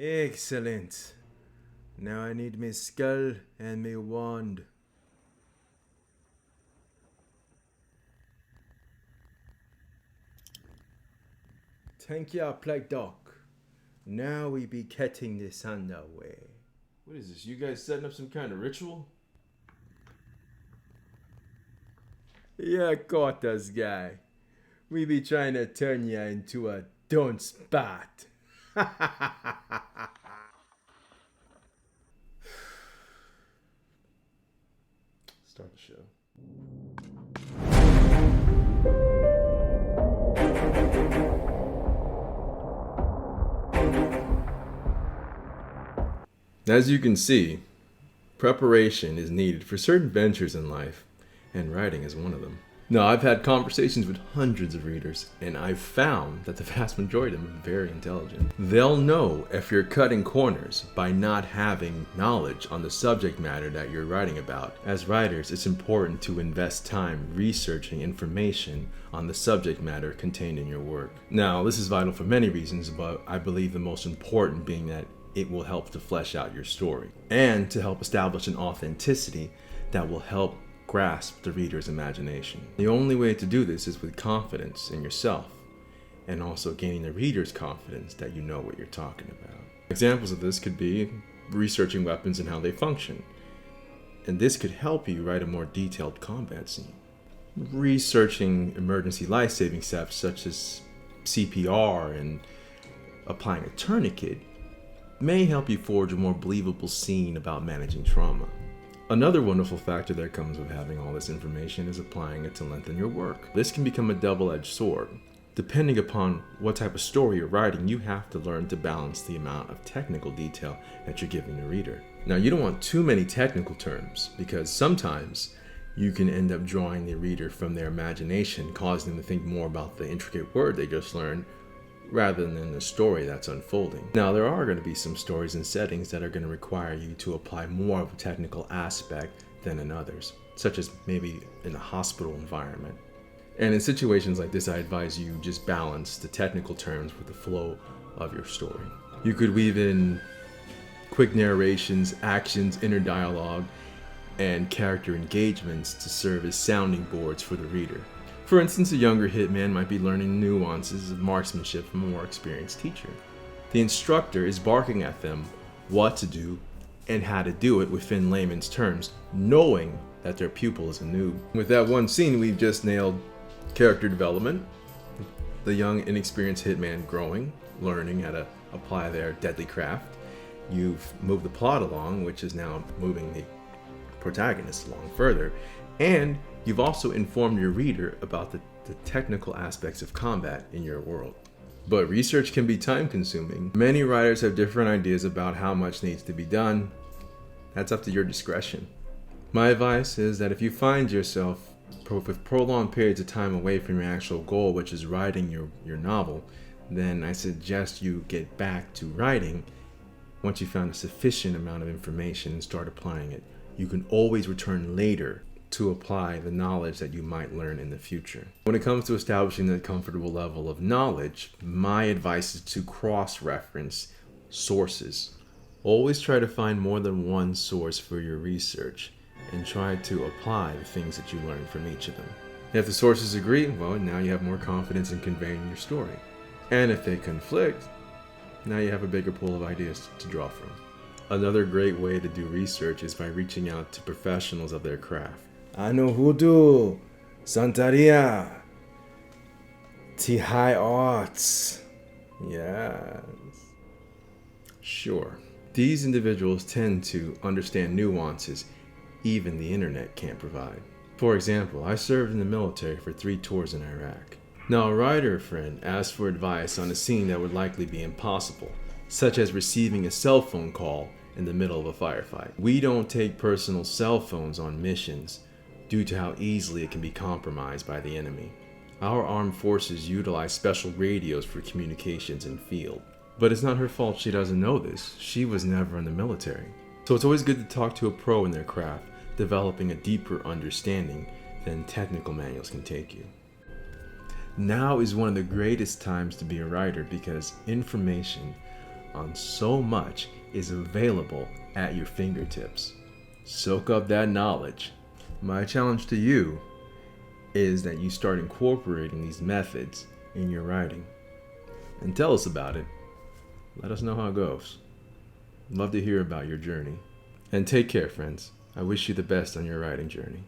Excellent. Now I need my skull and my wand. Thank you, Plague Doc. Now we be getting this underway. What is this? You guys setting up some kind of ritual? You caught us, guy. We be trying to turn you into a don't spot. Start the show. As you can see, preparation is needed for certain ventures in life, and writing is one of them. Now, I've had conversations with hundreds of readers, and I've found that the vast majority of them are very intelligent. They'll know if you're cutting corners by not having knowledge on the subject matter that you're writing about. As writers, it's important to invest time researching information on the subject matter contained in your work. Now, this is vital for many reasons, but I believe the most important being that it will help to flesh out your story and to help establish an authenticity that will help grasp the reader's imagination. The only way to do this is with confidence in yourself and also gaining the reader's confidence that you know what you're talking about. Examples of this could be researching weapons and how they function. And this could help you write a more detailed combat scene. Researching emergency life-saving steps such as CPR and applying a tourniquet may help you forge a more believable scene about managing trauma. Another wonderful factor that comes with having all this information is applying it to lengthen your work. This can become a double-edged sword. Depending upon what type of story you're writing, you have to learn to balance the amount of technical detail that you're giving the reader. Now, you don't want too many technical terms because sometimes you can end up drawing the reader from their imagination, causing them to think more about the intricate word they just learned rather than the story that's unfolding. Now, there are going to be some stories and settings that are going to require you to apply more of a technical aspect than in others, such as maybe in a hospital environment. And in situations like this, I advise you just balance the technical terms with the flow of your story. You could weave in quick narrations, actions, inner dialogue, and character engagements to serve as sounding boards for the reader. For instance, a younger hitman might be learning nuances of marksmanship from a more experienced teacher. The instructor is barking at them what to do and how to do it within layman's terms, knowing that their pupil is a noob. With that one scene, we've just nailed character development, the young, inexperienced hitman growing, learning how to apply their deadly craft. You've moved the plot along, which is now moving the protagonist along further, and you've also informed your reader about the technical aspects of combat in your world. But research can be time-consuming. Many writers have different ideas about how much needs to be done. That's up to your discretion. My advice is that if you find yourself with prolonged periods of time away from your actual goal, which is writing your novel, then I suggest you get back to writing once you found a sufficient amount of information and start applying it. You can always return later to apply the knowledge that you might learn in the future. When it comes to establishing that comfortable level of knowledge, my advice is to cross-reference sources. Always try to find more than one source for your research and try to apply the things that you learn from each of them. If the sources agree, well, now you have more confidence in conveying your story. And if they conflict, now you have a bigger pool of ideas to draw from. Another great way to do research is by reaching out to professionals of their craft. I know Hoodoo, Santeria, High Arts. Yes. Sure. These individuals tend to understand nuances even the internet can't provide. For example, I served in the military for 3 tours in Iraq. Now, a writer friend asked for advice on a scene that would likely be impossible, such as receiving a cell phone call in the middle of a firefight. We don't take personal cell phones on missions due to how easily it can be compromised by the enemy. Our armed forces utilize special radios for communications in field. But it's not her fault she doesn't know this. She was never in the military. So it's always good to talk to a pro in their craft, developing a deeper understanding than technical manuals can take you. Now is one of the greatest times to be a writer because information on so much is available at your fingertips. Soak up that knowledge. My challenge to you is that you start incorporating these methods in your writing. And tell us about it. Let us know how it goes. Love to hear about your journey. And take care, friends. I wish you the best on your writing journey.